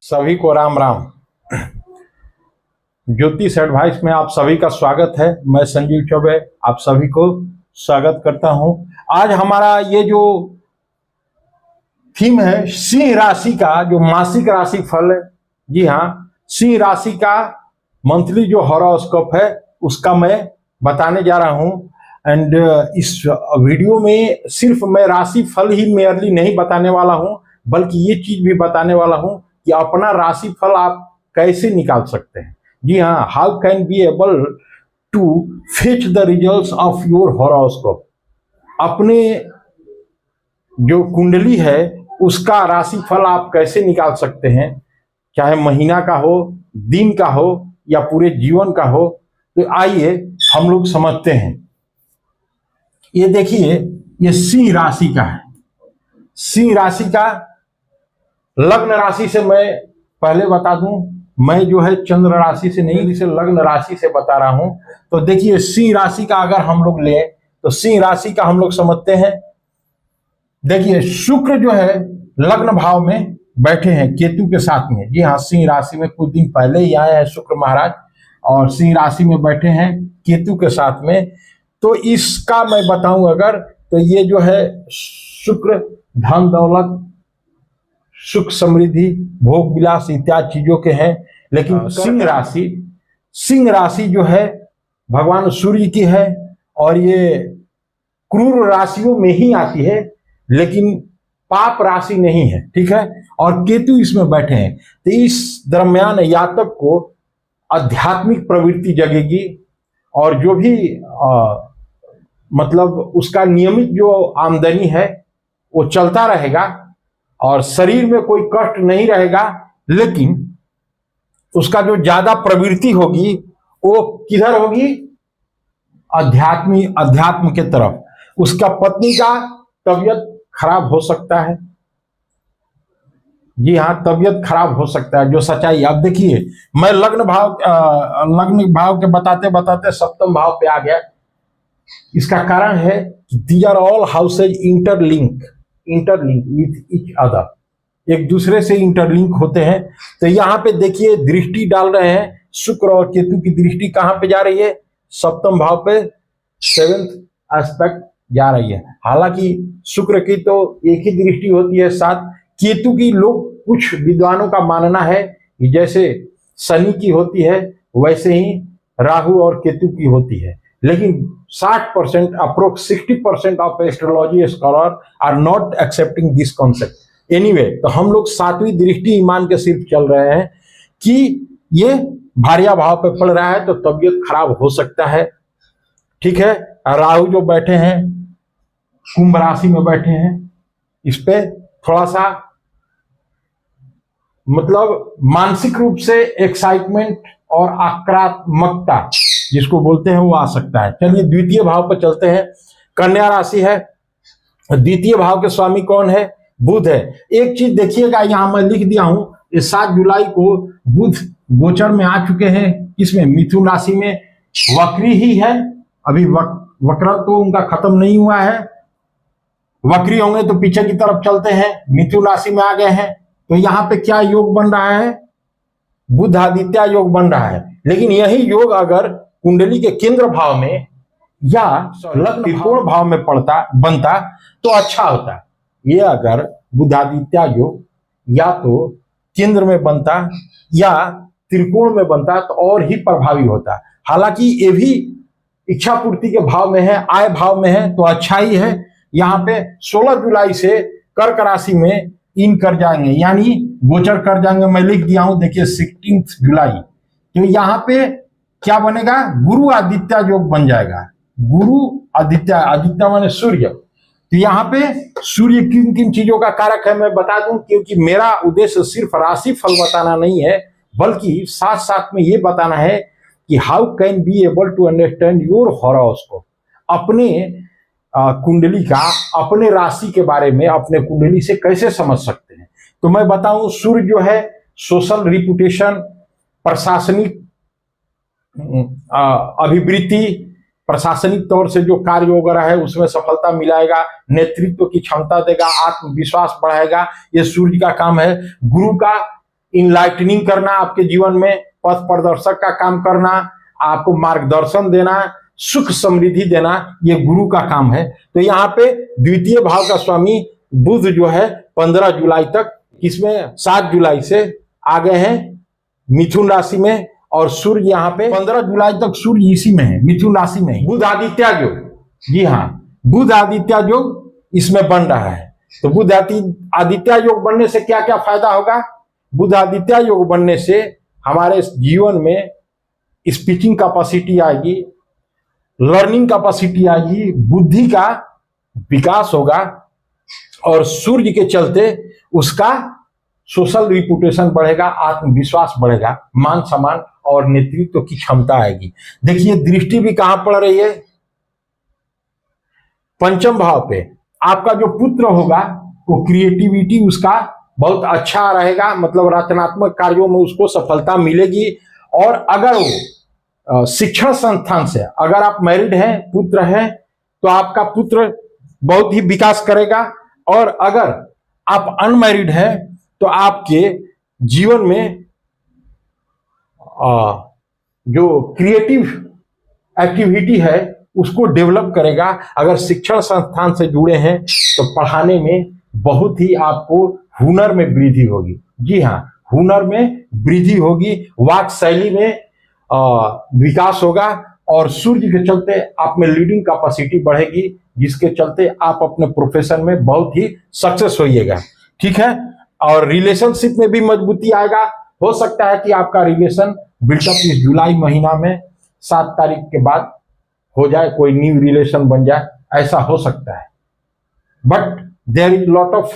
सभी को राम राम। ज्योतिष एडवाइस में आप सभी का स्वागत है। मैं संजीव चौबे आप सभी को स्वागत करता हूं। आज हमारा ये जो थीम है सिंह राशि का जो मासिक राशि फल है, जी हाँ, सिंह राशि का मंथली जो हॉरोस्कोप है उसका मैं बताने जा रहा हूं। एंड इस वीडियो में सिर्फ मैं राशि फल ही मेयरली नहीं बताने वाला हूं, बल्कि ये चीज भी बताने वाला हूं कि अपना राशि फल आप कैसे निकाल सकते हैं। जी हाँ, how can be able to fetch the results of your horoscope. अपने जो कुंडली है उसका राशि फल आप कैसे निकाल सकते हैं, चाहे महीना का हो, दिन का हो या पूरे जीवन का हो। तो आइए हम लोग समझते हैं। ये देखिए, ये सिंह राशि का है। सिंह राशि का लग्न राशि से मैं पहले बता दूं, मैं जो है चंद्र राशि से नहीं, इसे लग्न राशि से बता रहा हूं। तो देखिए, सिंह राशि का अगर हम लोग ले तो सिंह राशि का हम लोग समझते हैं। देखिए, शुक्र जो है लग्न भाव में बैठे हैं केतु के साथ में। जी हाँ, सिंह राशि में कुछ दिन पहले ही आए हैं शुक्र महाराज और सिंह राशि में बैठे हैं केतु के साथ में। तो इसका मैं बताऊं अगर, तो ये जो है शुक्र धन दौलत सुख समृद्धि भोग विलास इत्यादि चीजों के हैं। लेकिन सिंह राशि जो है भगवान सूर्य की है और ये क्रूर राशियों में ही आती है, लेकिन पाप राशि नहीं है, ठीक है। और केतु इसमें बैठे हैं, तो इस दरम्यान जातक को आध्यात्मिक प्रवृत्ति जगेगी और जो भी मतलब उसका नियमित जो आमदनी है वो चलता रहेगा और शरीर में कोई कष्ट नहीं रहेगा। लेकिन उसका जो ज्यादा प्रवृत्ति होगी वो किधर होगी? अध्यात्म के तरफ। उसका पत्नी का तबीयत खराब हो सकता है। जी हाँ, तबीयत खराब हो सकता है, जो सच्चाई। आप देखिए, मैं लग्न भाव के बताते बताते सप्तम भाव पे आ गया। इसका कारण है these are all houses interlink with each other, एक दूसरे से इंटरलिंक होते हैं। तो यहाँ पे देखिए दृष्टि डाल रहे हैं, शुक्र और केतु की दृष्टि कहाँ पे जा रही है? सप्तम भाव पे, सेवेंथ एस्पेक्ट जा रही है। हालांकि शुक्र की तो एक ही दृष्टि होती है साथ, केतु की लोग कुछ विद्वानों का मानना है कि जैसे शनि की होती है वैसे ही राहु और केतु की होती है। लेकिन 60% approx 60% of astrology scholar are not excepting this concept. Anyway, तो हम लोग सातवीं दृष्टि ईमान के सिर्फ चल रहे हैं कि ये भार्या भाव पे पड़ रहा है तो तबीयत खराब हो सकता है, ठीक है। राहु जो बैठे हैं कुंभ राशि में बैठे हैं, इस पे थोड़ा सा मतलब मानसिक रूप से एक्साइटमेंट और आक्रामकता जिसको बोलते हैं वो आ सकता है। चलिए द्वितीय भाव पर चलते हैं। कन्या राशि है, द्वितीय भाव के स्वामी कौन है? बुध है। एक चीज देखिएगा, यहां मैं लिख दिया हूं, 7 जुलाई को बुध गोचर में आ चुके हैं। इसमें मिथुन राशि में वक्री ही है, अभी वक्र तो उनका खत्म नहीं हुआ है। वक्री होंगे तो पीछे की तरफ चलते हैं, मिथुन राशि में आ गए हैं। तो यहाँ पे क्या योग बन रहा है? बुध आदित्य योग बन रहा है। लेकिन यही योग अगर कुंडली के केंद्र भाव में या लग्न त्रिकोण भाव में बनता तो अच्छा होता। ये अगर बुधादित्य योग या तो केंद्र में बनता या त्रिकोण में बनता तो और ही प्रभावी होता। हालांकि ये भी इच्छा पूर्ति के भाव में है, आय भाव में है, तो अच्छा ही है। यहाँ पे 16 जुलाई से कर्क राशि में इन कर जाएंगे, यानी गोचर कर जाएंगे। मैं लिख दिया हूं, देखिए 16 जुलाई। तो यहाँ पे क्या बनेगा? गुरु आदित्य योग बन जाएगा। गुरु आदित्य माने सूर्य। तो यहाँ पे सूर्य किन किन चीजों का कारक है मैं बता दूं, क्योंकि मेरा उद्देश्य सिर्फ राशि फल बताना नहीं है, बल्कि साथ साथ में ये बताना है कि how can be able to understand your horoscope. अपने कुंडली का, अपने राशि के बारे में अपने कुंडली से कैसे समझ सकते हैं। तो मैं बताऊं, सूर्य जो है सोशल रिपुटेशन, प्रशासनिक अभिवृद्धि, प्रशासनिक तौर से जो कार्य वगैरह है उसमें सफलता मिलाएगा, नेतृत्व की क्षमता देगा, आत्मविश्वास बढ़ाएगा। ये सूर्य का काम है। गुरु का इनलाइटनिंग करना, आपके जीवन में पथ प्रदर्शक का काम करना, आपको मार्गदर्शन देना, सुख समृद्धि देना, ये गुरु का काम है। तो यहाँ पे द्वितीय भाव का स्वामी बुध जो है 15 जुलाई तक, इसमें 7 जुलाई से आ गए हैं मिथुन राशि में, और सूर्य यहाँ पे 15 जुलाई तक सूर्य इसी में है, मिथुन राशि में। बुध आदित्य योग, जी हाँ, बुध आदित्य योग इसमें बन रहा है। तो बुध आदित्य योग बनने से क्या क्या फायदा होगा? बुध आदित्य योग बनने से हमारे जीवन में स्पीकिंग कैपेसिटी आएगी, लर्निंग कैपेसिटी आएगी, बुद्धि का विकास होगा, और सूर्य के चलते उसका सोशल रिपुटेशन बढ़ेगा, आत्मविश्वास बढ़ेगा, मान सम्मान और नेतृत्व की क्षमता आएगी। देखिए दृष्टि भी कहां पड़ रही है? पंचम भाव पे। आपका जो पुत्र होगा वो क्रिएटिविटी उसका बहुत अच्छा रहेगा, मतलब रचनात्मक कार्यों में उसको सफलता मिलेगी। और अगर वो शिक्षण संस्थान से, अगर आप मैरिड हैं, पुत्र हैं, तो आपका पुत्र बहुत ही विकास करेगा। और अगर आप अनमैरिड हैं तो आपके जीवन में जो क्रिएटिव एक्टिविटी है उसको डेवलप करेगा। अगर शिक्षण संस्थान से जुड़े हैं तो पढ़ाने में बहुत ही आपको हुनर में वृद्धि होगी। जी हाँ, हुनर में वृद्धि होगी, वाक शैली में विकास होगा, और सूर्य के चलते आप में लीडिंग कैपेसिटी बढ़ेगी, जिसके चलते आप अपने प्रोफेशन में बहुत ही सक्सेस होइएगा। ठीक है, और रिलेशनशिप में भी मजबूती आएगा। हो सकता है कि आपका रिलेशन बिल्डअप इस जुलाई महीना में 7 तारीख के बाद हो जाए, कोई न्यू रिलेशन बन जाए, ऐसा हो सकता है। But there is lot of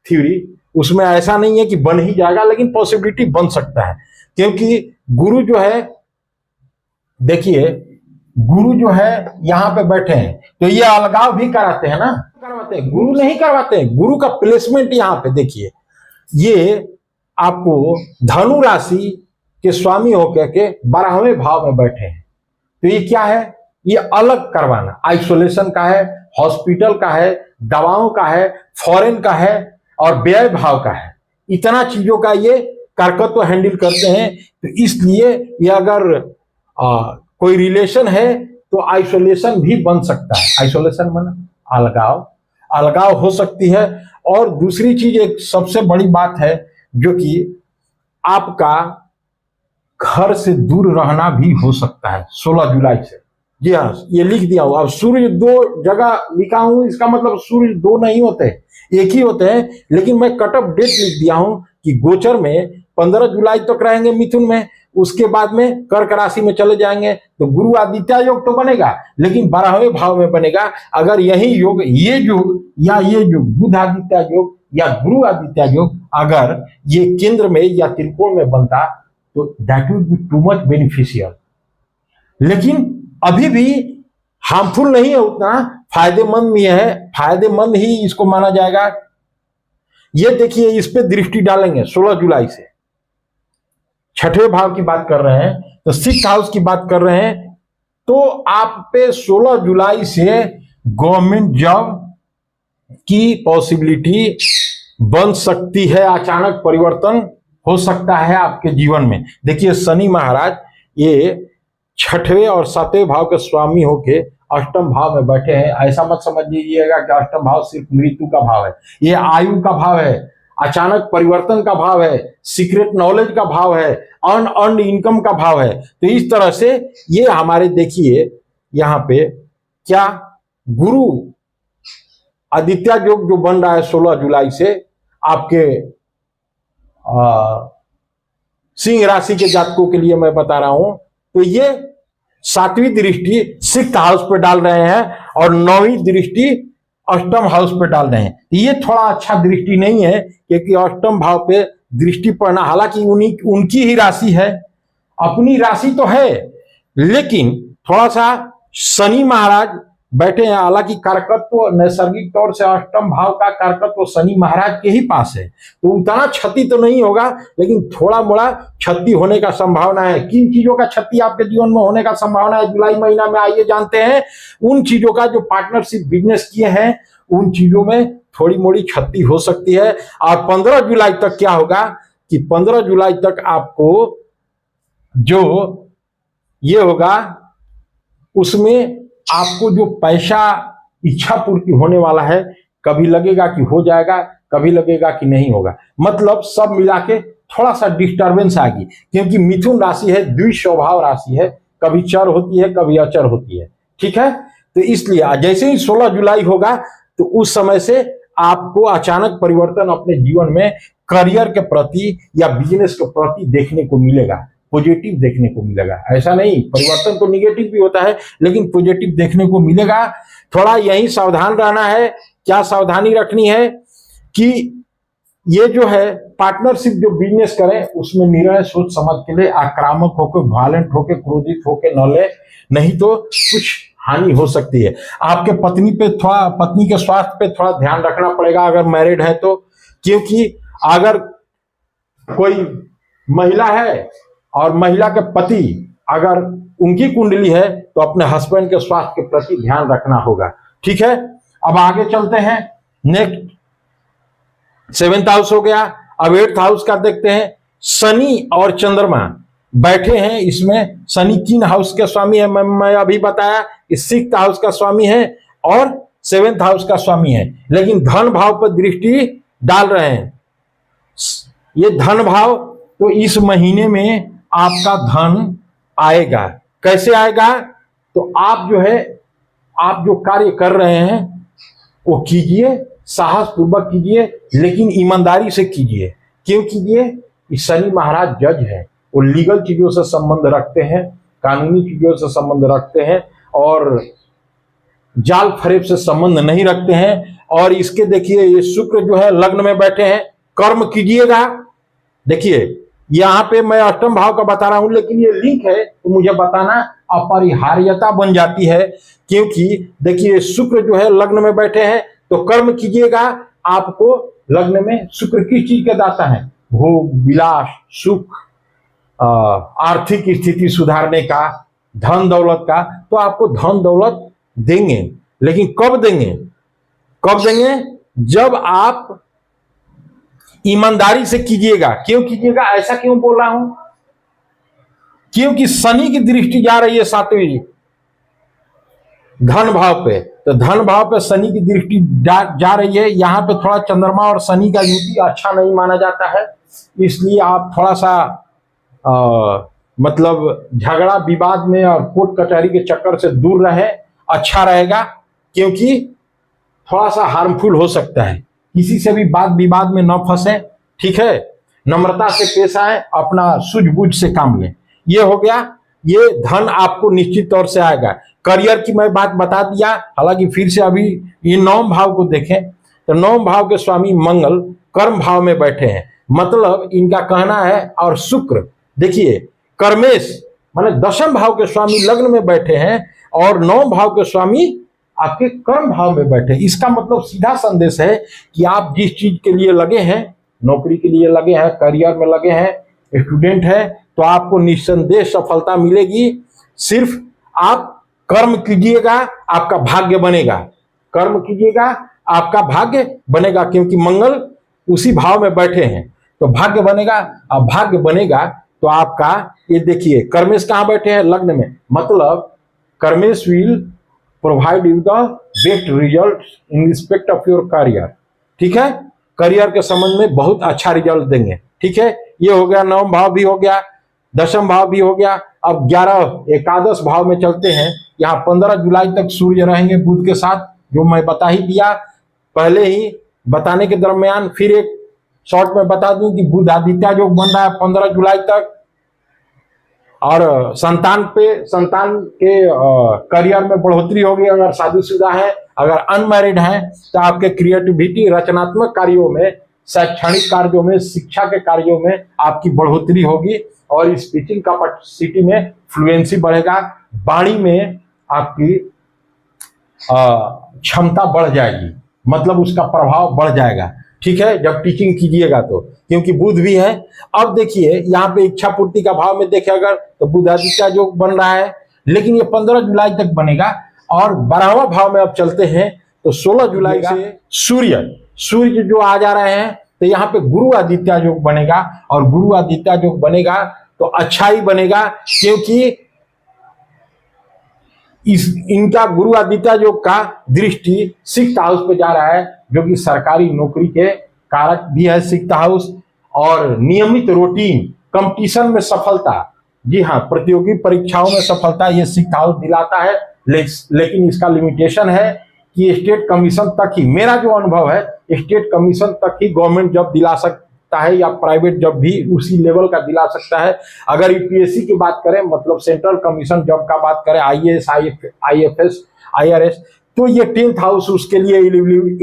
theory, उसमें ऐसा नहीं है कि बन ही जाएगा, लेकिन पॉसिबिलिटी बन सकता है। क्योंकि गुरु जो है, देखिए गुरु जो है यहां पे बैठे हैं, तो ये अलगाव भी कराते हैं ना, करवाते हैं? गुरु नहीं करवाते हैं। गुरु का प्लेसमेंट यहाँ पे देखिए, ये आपको धनु राशि के स्वामी होकर के 12वें भाव में बैठे हैं। तो ये क्या है? ये अलग करवाना, आइसोलेशन का है, हॉस्पिटल का है, दवाओं का है, फॉरेन का है, और व्यय भाव का है। इतना चीजों का ये कारकत्व हैंडल करते हैं। तो इसलिए ये अगर कोई रिलेशन है तो आइसोलेशन भी बन सकता है। आइसोलेशन माना अलगाव हो सकती है। और दूसरी चीज, एक सबसे बड़ी बात है, जो कि आपका घर से दूर रहना भी हो सकता है 16 जुलाई से। जी हाँ, ये लिख दिया हूं। अब सूर्य 2 जगह लिखा हूं, इसका मतलब सूर्य 2 नहीं होते, एक ही होते हैं, लेकिन मैं कट ऑफ डेट लिख दिया हूं कि गोचर में 15 जुलाई तक रहेंगे मिथुन में, उसके बाद में कर्क राशि में चले जाएंगे। तो गुरु आदित्य योग तो बनेगा, लेकिन 12वें भाव में बनेगा। अगर यही योग, ये योग या ये योग, बुध आदित्य योग या गुरु आदित्य योग, अगर ये केंद्र में या त्रिकोण में बनता तो that would be too much beneficial. लेकिन अभी भी हार्मफुल नहीं है उतना, फायदेमंद भी है, फायदेमंद ही इसको माना जाएगा। ये देखिए, इस पे दृष्टि डालेंगे 16 जुलाई से। 6ठे भाव की बात कर रहे हैं, तो 6th हाउस की बात कर रहे हैं, तो आप पे 16 जुलाई से गवर्नमेंट जॉब की पॉसिबिलिटी बन सकती है। अचानक परिवर्तन हो सकता है आपके जीवन में। देखिए शनि महाराज ये 6ठे और 7वें भाव के स्वामी होके 8म भाव में बैठे हैं। ऐसा मत समझ लीजिएगा कि 8म भाव सिर्फ मृत्यु का भाव है, ये आयु का भाव है, अचानक परिवर्तन का भाव है, सीक्रेट नॉलेज का भाव है, अर्न इनकम का भाव है। तो इस तरह से ये हमारे, देखिए यहाँ पे क्या, गुरु आदित्य योग जो बन रहा है 16 जुलाई से आपके सिंह राशि के जातकों के लिए मैं बता रहा हूं। तो ये 7वीं दृष्टि 6th हाउस पे डाल रहे हैं और 9वीं दृष्टि 8म हाउस पे डाल रहे हैं। ये थोड़ा अच्छा दृष्टि नहीं है, क्योंकि 8म भाव पे दृष्टि पड़ना, हालांकि उनकी ही राशि है, अपनी राशि तो है, लेकिन थोड़ा सा शनि महाराज बैठे हैं। हालांकि कारकत्व नैसर्गिक तौर से 8म भाव का कारकत्व शनि महाराज के ही पास है, तो उतना क्षति तो नहीं होगा, लेकिन थोड़ा मोड़ा क्षति होने का संभावना है। किन चीजों का क्षति आपके जीवन में होने का संभावना है जुलाई महीना में, आइए जानते हैं। उन चीजों का जो पार्टनरशिप बिजनेस किए हैं, उन चीजों में थोड़ी मोड़ी क्षति हो सकती है। और 15 जुलाई तक क्या होगा, कि 15 जुलाई तक आपको जो ये होगा उसमें आपको जो पैसा इच्छा पूर्ति होने वाला है, कभी लगेगा कि हो जाएगा, कभी लगेगा कि नहीं होगा। मतलब सब मिला के थोड़ा सा डिस्टर्बेंस आ गई, क्योंकि मिथुन राशि है, द्विस्वभाव राशि है, कभी चर होती है कभी अचर होती है। ठीक है, तो इसलिए जैसे ही 16 जुलाई होगा तो उस समय से आपको अचानक परिवर्तन अपने जीवन में करियर के प्रति या बिजनेस के प्रति देखने को मिलेगा, पॉजिटिव देखने को मिलेगा। ऐसा नहीं, परिवर्तन तो निगेटिव भी होता है लेकिन पॉजिटिव देखने को मिलेगा। थोड़ा यही सावधान रहना है। क्या सावधानी रखनी है कि ये जो है पार्टनरशिप जो बिजनेस करें उसमें निर्णय सोच समझ के लिए, आक्रामक होकर, वायलेंट होकर, क्रोधित होकर न ले, नहीं तो कुछ हानि हो सकती है। आपके पत्नी के स्वास्थ्य पे थोड़ा ध्यान रखना पड़ेगा अगर मैरिड है तो, क्योंकि अगर कोई महिला है और महिला के पति अगर उनकी कुंडली है तो अपने हस्बैंड के स्वास्थ्य के प्रति ध्यान रखना होगा। ठीक है, अब आगे चलते हैं। नेक्स्ट 7th हाउस हो गया। अब 8th हाउस का देखते हैं। शनि और चंद्रमा बैठे हैं इसमें। शनि किन हाउस के स्वामी है मैं अभी बताया, इस 6th हाउस का स्वामी है और 7th हाउस का स्वामी है, लेकिन धन भाव पर दृष्टि डाल रहे हैं। ये धन भाव तो इस महीने में आपका धन आएगा। कैसे आएगा? तो आप जो कार्य कर रहे हैं वो कीजिए, साहस पूर्वक कीजिए, लेकिन ईमानदारी से कीजिए। क्यों कीजिए? शनि महाराज जज है, वो लीगल चीजों से संबंध रखते हैं, कानूनी चीजों से संबंध रखते हैं और जाल फरेब से संबंध नहीं रखते हैं। और इसके देखिए ये शुक्र जो है लग्न में बैठे हैं। कर्म कीजिएगा। देखिए यहां पे मैं अष्टम भाव का बता रहा हूं, लेकिन ये लिंक है तो मुझे बताना अपरिहार्यता बन जाती है, क्योंकि देखिए शुक्र जो है लग्न में बैठे हैं तो कर्म कीजिएगा। आपको लग्न में शुक्र किस चीज के दाता है? भोग विलास, सुख, आर्थिक स्थिति सुधारने का, धन दौलत का। तो आपको धन दौलत देंगे, लेकिन कब देंगे? कब देंगे? जब आप ईमानदारी से कीजिएगा। क्यों कीजिएगा? ऐसा क्यों बोल रहा हूं? क्योंकि शनि की दृष्टि जा रही है 7वीं धन भाव पे, तो धन भाव पे शनि की दृष्टि जा रही है। यहां पे थोड़ा चंद्रमा और शनि का युति अच्छा नहीं माना जाता है, इसलिए आप थोड़ा सा मतलब झगड़ा विवाद में और कोर्ट कचहरी के चक्कर से दूर रहे, अच्छा रहेगा। क्योंकि थोड़ा सा हार्मफुल हो सकता है, किसी से भी बात विवाद में न फंसे। ठीक है, नम्रता से पेश आए, अपना सूझबूझ से काम लें। ये हो गया। ये धन आपको निश्चित तौर से आएगा। करियर की मैं बात बता दिया, हालांकि फिर से अभी ये 9वें भाव को देखें तो 9वें भाव के स्वामी मंगल कर्म भाव में बैठे हैं। मतलब इनका कहना है, और शुक्र देखिए कर्मेश माने 10वें भाव के स्वामी लग्न में बैठे हैं और 9वें भाव के स्वामी आपके कर्म भाव में बैठे। इसका मतलब सीधा संदेश है कि आप जिस चीज के लिए लगे हैं, नौकरी के लिए लगे हैं, करियर में लगे हैं, स्टूडेंट है, तो आपको निस्संदेह सफलता मिलेगी। सिर्फ आप कर्म कीजिएगा, आपका भाग्य बनेगा। कर्म कीजिएगा, आपका भाग्य बनेगा, क्योंकि मंगल उसी भाव में बैठे हैं तो भाग्य बनेगा। अब भाग्य बनेगा तो आपका ये देखिए कर्मेश कहां बैठे हैं? लग्न में। मतलब Karmesh will provide you the best result in respect of your career. ठीक है, करियर के संबंध में बहुत अच्छा रिजल्ट देंगे। ठीक है, ये हो गया। 9वां भाव भी हो गया, 10वां भाव भी हो गया। अब 11 एकादश भाव में चलते हैं। यहाँ 15 जुलाई तक सूर्य रहेंगे बुध के साथ, जो मैं बता ही दिया पहले ही। बताने के दरमियान फिर एक शॉर्ट में बता दूं कि बुध आदित्य योग बन रहा है 15 जुलाई तक। और संतान के करियर में बढ़ोतरी होगी अगर शादीशुदा है। अगर अनमैरिड हैं तो आपके क्रिएटिविटी, रचनात्मक कार्यों में, शैक्षणिक कार्यों में, शिक्षा के कार्यों में आपकी बढ़ोतरी होगी और स्पीचिंग कैपेसिटी में फ्लुएंसी बढ़ेगा। वाणी में आपकी क्षमता बढ़ जाएगी, मतलब उसका प्रभाव बढ़ जाएगा। ठीक है, जब टीचिंग कीजिएगा तो, क्योंकि बुध भी है। अब देखिए यहाँ पे इच्छा पूर्ति का भाव में देखें अगर, तो बुध आदित्य जो बन रहा है, लेकिन ये 15 जुलाई तक बनेगा। और 12वां भाव में अब चलते हैं तो 16 जुलाई से सूर्य जो आ जा रहे हैं तो यहाँ पे गुरु आदित्य योग बनेगा, और गुरु आदित्य योग बनेगा तो अच्छा ही बनेगा, क्योंकि इनका गुरु आदित्य योग का दृष्टि 6th हाउस पे जा रहा है, जो कि सरकारी नौकरी के कारक भी है 6th हाउस, और नियमित रूटीन, कंपटीशन में सफलता, जी हाँ, प्रतियोगी परीक्षाओं में सफलता ये 6th हाउस दिलाता है। लेकिन इसका लिमिटेशन है कि स्टेट कमीशन तक ही, मेरा जो अनुभव है, स्टेट कमीशन तक ही गवर्नमेंट जॉब दिला सकता है, या प्राइवेट जॉब भी उसी लेवल का दिला सकता है। अगर यूपीएससी की बात करें, मतलब सेंट्रल कमीशन जॉब का बात करें, आईएएस, आईएफएस, आईआरएस, तो ये 10th हाउस उसके लिए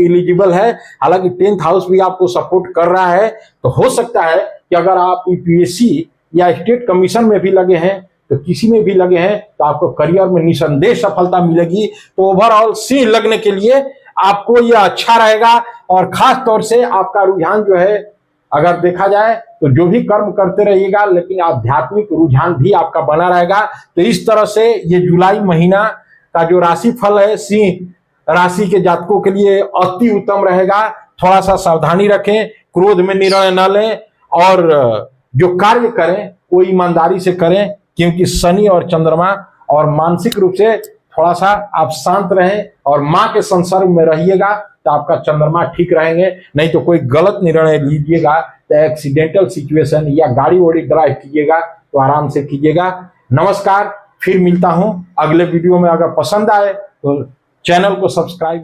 एलिजिबल है। हालांकि 10th हाउस भी आपको सपोर्ट कर रहा है, तो हो सकता है कि अगर आप यूपीएससी या स्टेट कमीशन में भी लगे हैं, तो किसी में भी लगे हैं, तो आपको करियर में निसंदेह सफलता मिलेगी। तो ओवरऑल सिंह लगने के लिए आपको यह अच्छा रहेगा, और खास तौर से आपका रुझान जो है, अगर देखा जाए तो जो भी कर्म करते रहिएगा, लेकिन आध्यात्मिक रुझान भी आपका बना रहेगा। तो इस तरह से ये जुलाई महीना का जो राशि फल है सिंह राशि के जातकों के लिए अति उत्तम रहेगा। थोड़ा सा सावधानी रखें, क्रोध में निर्णय न लें, और जो कार्य करें वो ईमानदारी से करें, क्योंकि शनि और चंद्रमा, और मानसिक रूप से थोड़ा सा आप शांत रहें और माँ के संसर्ग में रहिएगा, तो आपका चंद्रमा ठीक रहेंगे। नहीं तो कोई गलत निर्णय लीजिएगा तो एक्सीडेंटल सिचुएशन, या गाड़ी वाड़ी ड्राइव कीजिएगा तो आराम से कीजिएगा। नमस्कार, फिर मिलता हूं अगले वीडियो में। अगर पसंद आए तो चैनल को सब्सक्राइब